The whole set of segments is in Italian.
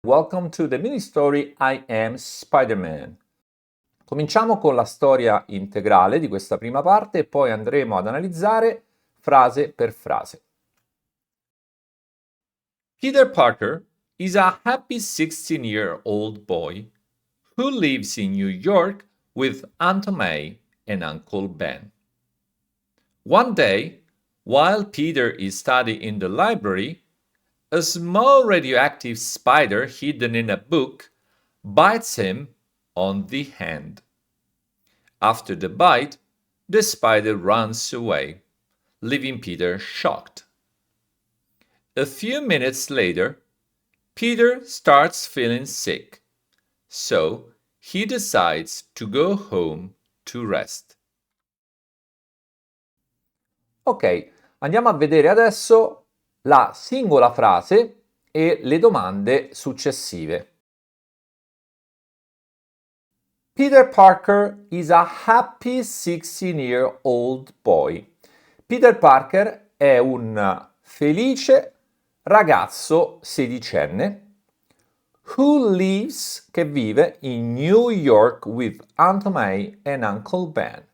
Welcome to the mini story I Am Spider-Man. Cominciamo con la storia integrale di questa prima parte e poi andremo ad analizzare frase per frase. Peter Parker is a happy 16-year-old boy who lives in New York with Aunt May and Uncle Ben. One day, while Peter is studying in the library, a small radioactive spider hidden in a book bites him on the hand. After the bite, the spider runs away, leaving Peter shocked. A few minutes later, Peter starts feeling sick, so he decides to go home to rest. Ok, andiamo a vedere adesso la singola frase e le domande successive. Peter Parker is a happy 16-year-old boy. Peter Parker è un felice ragazzo sedicenne who lives, che vive in New York with Aunt May and Uncle Ben.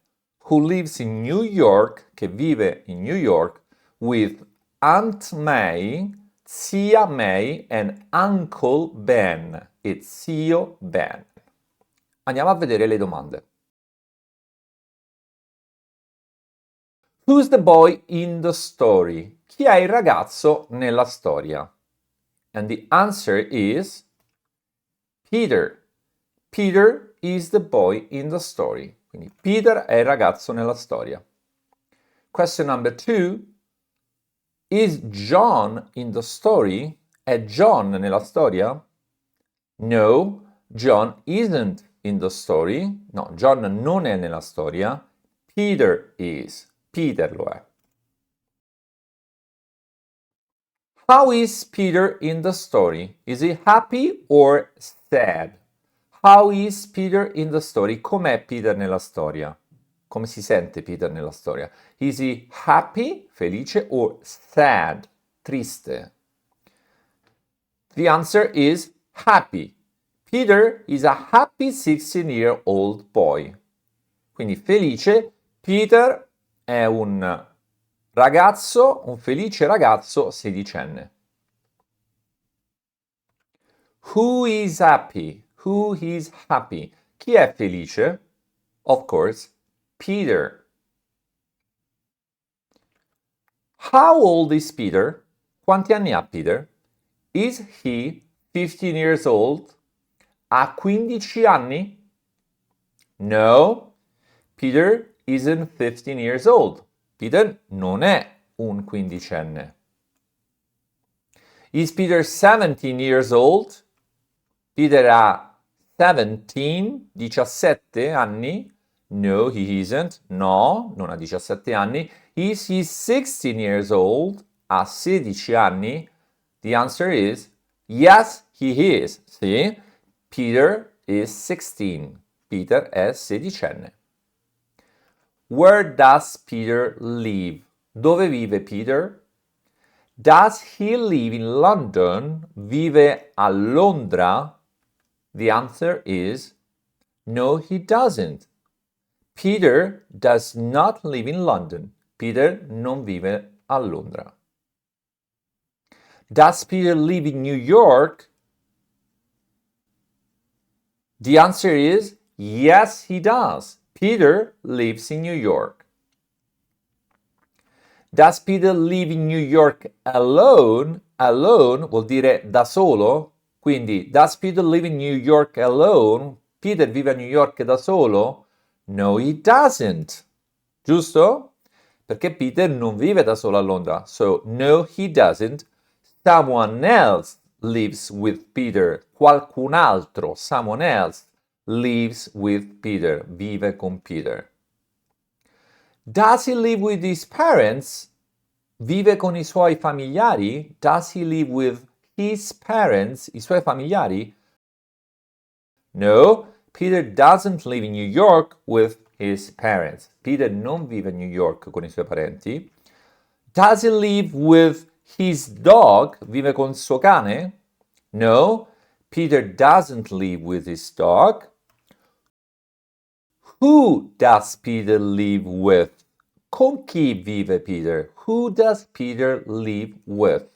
Who lives in New York, che vive in New York with Aunt May, zia May, and Uncle Ben, e zio Ben. Andiamo a vedere le domande. Who's the boy in the story? Chi è il ragazzo nella storia? And the answer is Peter. Peter is the boy in the story. Quindi Peter è il ragazzo nella storia. Question number 2. Is John in the story? È John nella storia? No, John isn't in the story. No, John non è nella storia. Peter is. Peter lo è. How is Peter in the story? Is he happy or sad? How is Peter in the story? Com'è Peter nella storia? Come si sente Peter nella storia? Is he happy, felice, or sad, triste? The answer is happy. Peter is a happy 16-year-old boy. Quindi felice, Peter è un ragazzo, un felice ragazzo sedicenne. Who is happy? Who is happy? Chi è felice? Of course, Peter. How old is Peter? Quanti anni ha Peter? Is he 15 years old? Ha 15 anni? No, Peter isn't 15 years old. Peter non è un quindicenne. Is Peter 17 years old? Peter ha 17 anni? No, he isn't. No, non ha 17 anni. Is he 16 years old? Ha 16 anni? The answer is yes, he is. Sì, Peter is 16. Peter è sedicenne. Where does Peter live? Dove vive Peter? Does he live in London? Vive a Londra? The answer is no, he doesn't. Peter does not live in London. Peter non vive a Londra. Does Peter live in New York? The answer is yes, he does. Peter lives in New York. Does Peter live in New York alone? Alone vuol dire da solo. Quindi, does Peter live in New York alone? Peter vive a New York da solo? No, he doesn't. Giusto? Perché Peter non vive da solo a Londra. So, no, he doesn't. Someone else lives with Peter. Qualcun altro, someone else, lives with Peter. Vive con Peter. Does he live with his parents? Vive con i suoi familiari? Does he live with his parents? I suoi familiari? No, Peter doesn't live in New York with his parents. Peter non vive a New York con i suoi parenti. Does he live with his dog? Vive con il suo cane? No, Peter doesn't live with his dog. Who does Peter live with? Con chi vive Peter? Who does Peter live with?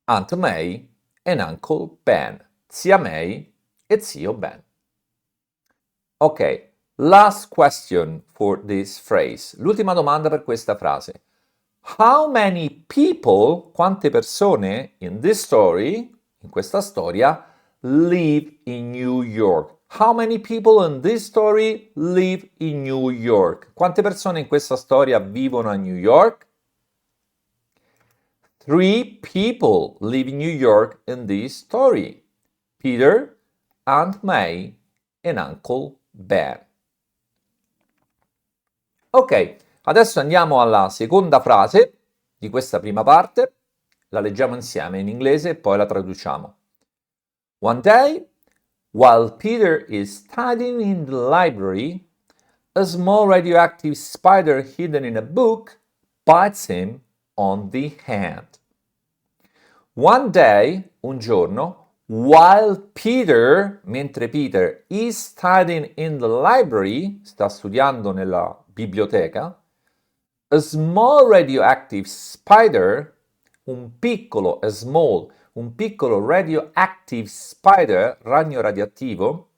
Aunt May and Uncle Ben. Zia May e zio Ben. Ok, last question for this phrase. L'ultima domanda per questa frase. How many people, quante persone, in this story, in questa storia, live in New York? How many people in this story live in New York? Quante persone in questa storia vivono a New York? 3 people live in New York in this story. Peter, Aunt May, and Uncle Ben. Ok, adesso andiamo alla seconda frase di questa prima parte. La leggiamo insieme in inglese e poi la traduciamo. One day, while Peter is studying in the library, a small radioactive spider hidden in a book bites him on the hand. One day, un giorno, while Peter, mentre Peter is studying in the library, sta studiando nella biblioteca, a small radioactive spider, un piccolo radioactive spider, ragno radioattivo,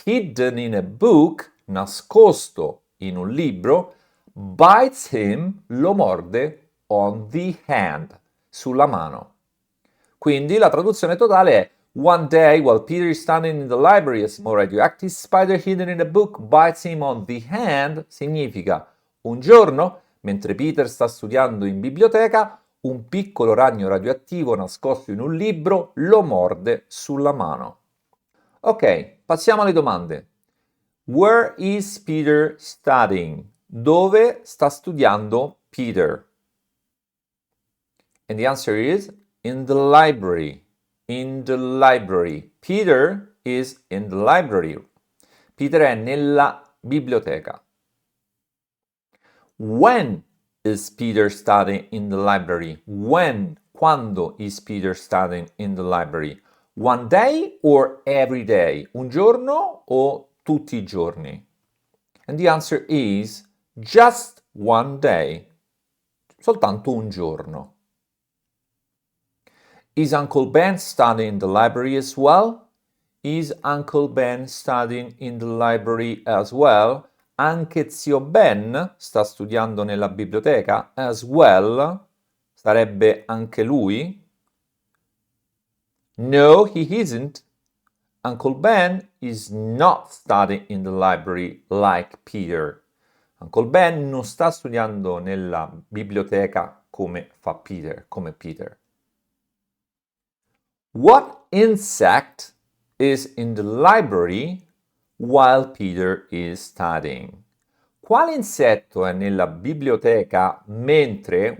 hidden in a book, nascosto in un libro, bites him, lo morde, on the hand, sulla mano. Quindi la traduzione totale è One day, while Peter is standing in the library, a small radioactive spider hidden in a book bites him on the hand, significa un giorno, mentre Peter sta studiando in biblioteca, un piccolo ragno radioattivo nascosto in un libro lo morde sulla mano. Ok, passiamo alle domande. Where is Peter studying? Dove sta studiando Peter? And the answer is in the library. In the library. Peter is in the library. Peter è nella biblioteca. When is Peter studying in the library? When? Quando is Peter studying in the library? One day or every day? Un giorno o tutti i giorni? And the answer is just one day. Soltanto un giorno. Is Uncle Ben studying in the library as well? Is Uncle Ben studying in the library as well? Anche zio Ben sta studiando nella biblioteca? As well? Sarebbe anche lui? No, he isn't. Uncle Ben is not studying in the library like Peter. Uncle Ben non sta studiando nella biblioteca come fa Peter, come Peter. What insect is in the library while Peter is studying? Quale insetto è nella biblioteca mentre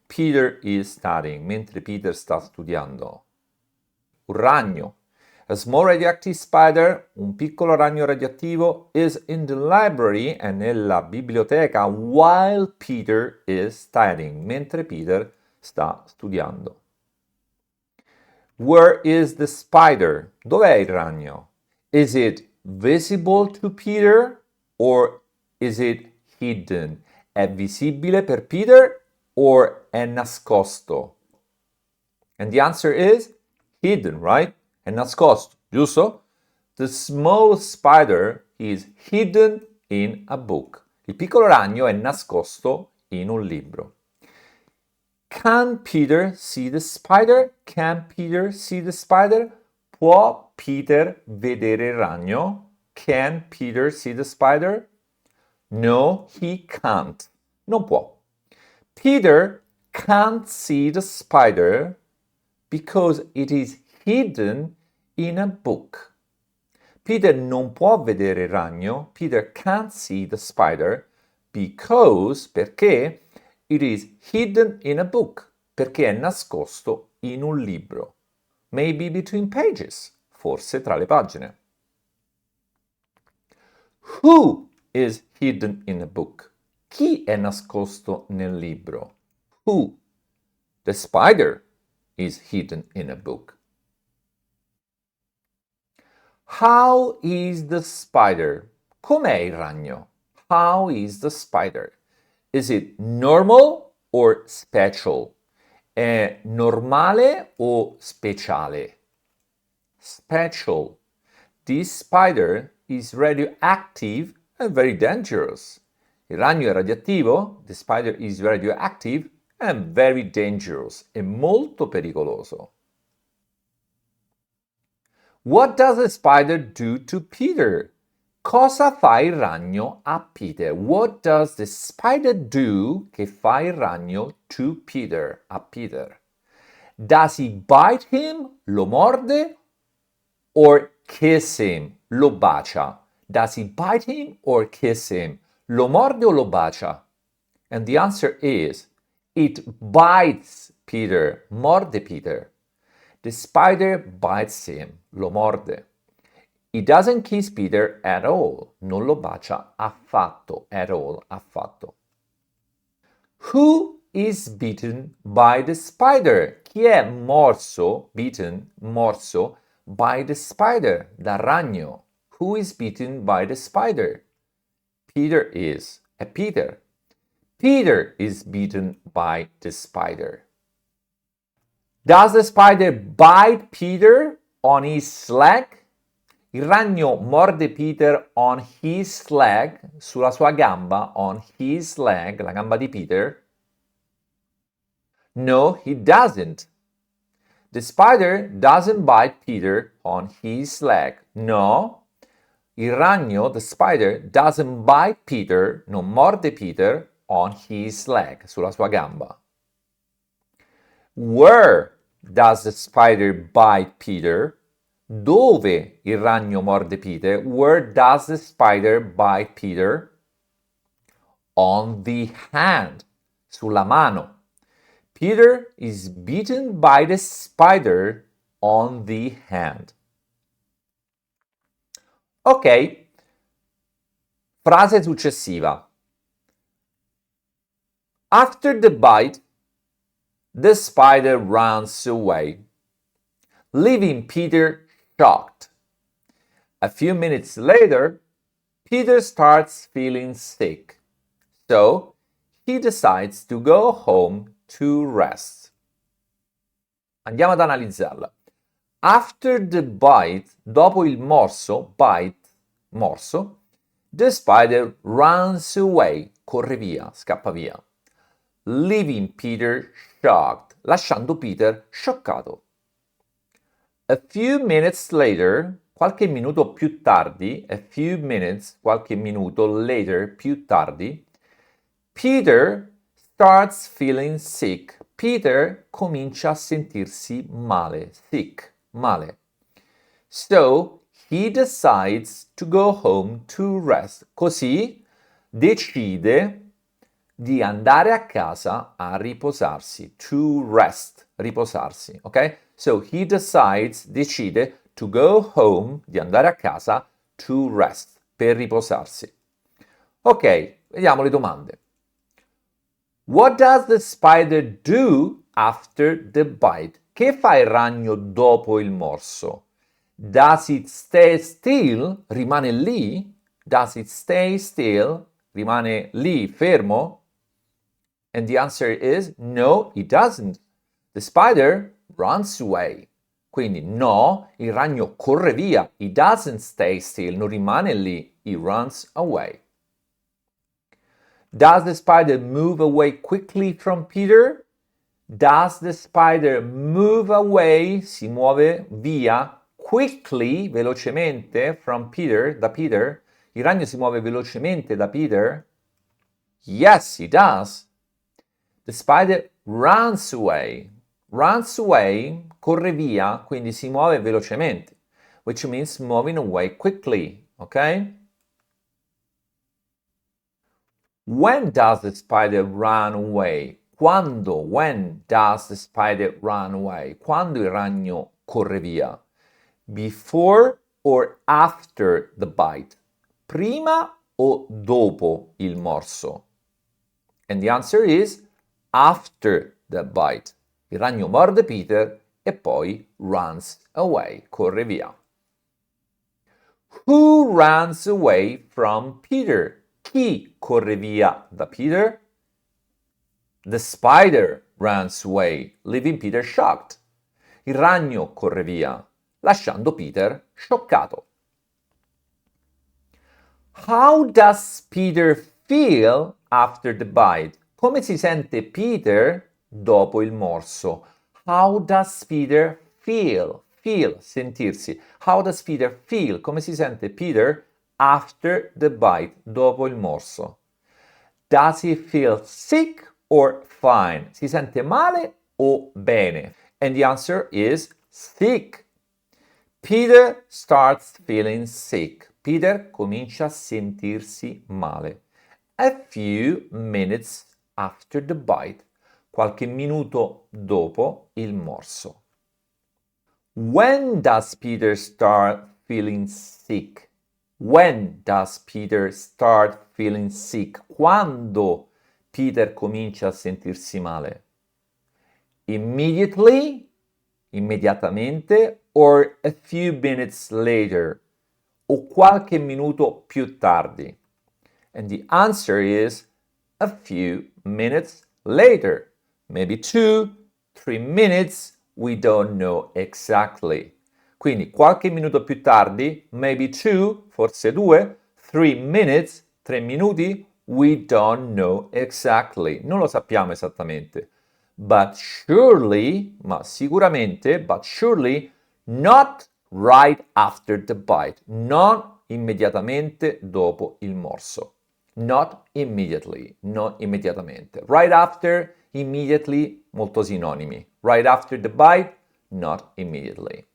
Peter is studying, mentre Peter sta studiando? Un ragno. A small radioactive spider, un piccolo ragno radioattivo, is in the library, è nella biblioteca while Peter is studying, mentre Peter sta studiando. Where is the spider? Dov'è il ragno? Is it visible to Peter or is it hidden? È visibile per Peter or è nascosto? And the answer is hidden, right? È nascosto, giusto? The small spider is hidden in a book. Il piccolo ragno è nascosto in un libro. Can Peter see the spider? Can Peter see the spider? Può Peter vedere il ragno? Can Peter see the spider? No, he can't. Non può. Peter can't see the spider because it is hidden in a book. Peter non può vedere il ragno. Peter can't see the spider perché it is hidden in a book, perché è nascosto in un libro. Maybe between pages, forse tra le pagine. Who is hidden in a book? Chi è nascosto nel libro? Who? The spider is hidden in a book. How is the spider? Com'è il ragno? How is the spider? Is it normal or special? È normale o speciale? Special. This spider is radioactive and very dangerous. Il ragno è radioattivo. The spider is radioactive and very dangerous. È molto pericoloso. What does the spider do to Peter? Cosa fa il ragno a Peter? What does the spider do che fa il ragno to Peter? A Peter. Does he bite him? Lo morde? Or kiss him? Lo bacia? Does he bite him or kiss him? Lo morde o lo bacia? And the answer is, it bites Peter. Morde Peter. The spider bites him. Lo morde. He doesn't kiss Peter at all. Non lo bacia affatto. At all. Affatto. Who is bitten by the spider? Chi è morso, bitten, morso, by the spider, dal ragno? Who is bitten by the spider? Peter is. È Peter. Peter is bitten by the spider. Does the spider bite Peter on his leg? Il ragno morde Peter on his leg, sulla sua gamba, on his leg, la gamba di Peter? No, he doesn't. The spider doesn't bite Peter on his leg. No, il ragno, the spider, doesn't bite Peter, non morde Peter on his leg, sulla sua gamba. Where does the spider bite Peter? Dove il ragno morde Peter? Where does the spider bite Peter? On the hand, sulla mano. Peter is bitten by the spider on the hand. Ok, frase successiva. After the bite, the spider runs away, leaving Peter shocked. A few minutes later, Peter starts feeling sick, so he decides to go home to rest. Andiamo ad analizzarla. After the bite, dopo il morso, bite, morso, the spider runs away, corre via, scappa via, leaving Peter shocked, lasciando Peter scioccato. A few minutes later, qualche minuto più tardi, a few minutes, qualche minuto later, più tardi, Peter starts feeling sick. Peter comincia a sentirsi male, sick, male. So, he decides to go home to rest. Così decide di andare a casa a riposarsi. To rest, riposarsi, ok? So, he decides, decide to go home, di andare a casa to rest, per riposarsi. Ok, vediamo le domande. What does the spider do after the bite? Che fa il ragno dopo il morso? Does it stay still? Rimane lì? Does it stay still? Rimane lì, fermo? And the answer is no, it doesn't. The spider runs away. Quindi no, il ragno corre via. It doesn't stay still, non rimane lì. It runs away. Does the spider move away quickly from Peter? Does the spider move away, si muove via, quickly, velocemente, from Peter, da Peter? Il ragno si muove velocemente da Peter? Yes, he does. The spider runs away. Runs away, corre via, quindi si muove velocemente, which means moving away quickly, ok? When does the spider run away? Quando? When does the spider run away? Quando il ragno corre via? Before or after the bite? Prima o dopo il morso? And the answer is after the bite. Il ragno morde Peter e poi runs away, corre via. Who runs away from Peter? Chi corre via da Peter? The spider runs away, leaving Peter shocked. Il ragno corre via, lasciando Peter scioccato. How does Peter feel after the bite? Come si sente Peter dopo il morso? How does Peter feel? Feel, sentirsi. How does Peter feel? Come si sente Peter after the bite, dopo il morso? Does he feel sick or fine? Si sente male o bene? And the answer is sick. Peter starts feeling sick. Peter comincia a sentirsi male. A few minutes after the bite. Qualche minuto dopo il morso. When does Peter start feeling sick? When does Peter start feeling sick? Quando Peter comincia a sentirsi male? Immediately, immediatamente, or a few minutes later, o qualche minuto più tardi? And the answer is a few minutes later. Maybe 2, 3 minutes, we don't know exactly. Quindi qualche minuto più tardi, maybe 2, forse 2, 3 minutes, 3 minuti, we don't know exactly. Non lo sappiamo esattamente. But surely, ma sicuramente, but surely, not right after the bite. Non immediatamente dopo il morso. Not immediately, non immediatamente. Right after, immediately, molto sinonimi. Right after the bite, not immediately.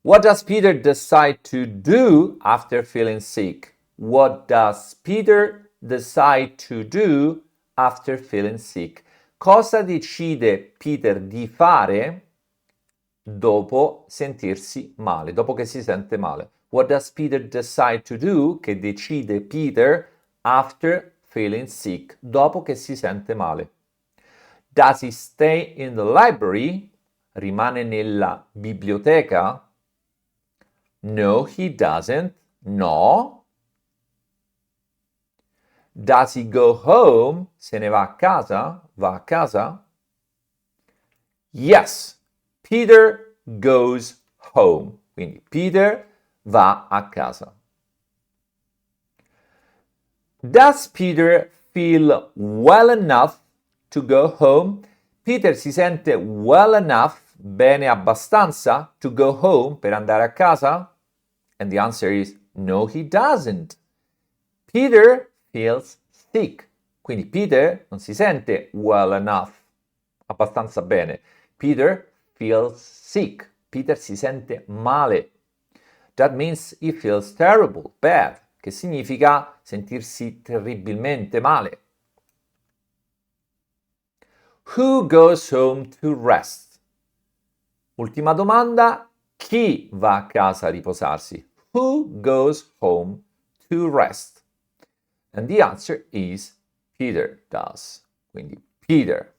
What does Peter decide to do after feeling sick? What does Peter decide to do after feeling sick? Cosa decide Peter di fare dopo sentirsi male, dopo che si sente male? What does Peter decide to do? Che decide Peter after feeling sick, dopo che si sente male? Does he stay in the library? Rimane nella biblioteca? No, he doesn't. No. Does he go home? Se ne va a casa? Va a casa? Yes. Peter goes home. Quindi Peter va a casa. Does Peter feel well enough to go home? Peter si sente well enough, bene abbastanza, to go home, per andare a casa? And the answer is no, he doesn't. Peter feels sick. Quindi Peter non si sente well enough, abbastanza bene. Peter feels sick. Peter si sente male. That means he feels terrible, bad, che significa sentirsi terribilmente male. Who goes home to rest? Ultima domanda, chi va a casa a riposarsi? Who goes home to rest? And the answer is Peter does. Quindi Peter.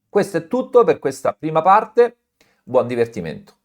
Questo è tutto per questa prima parte. Buon divertimento.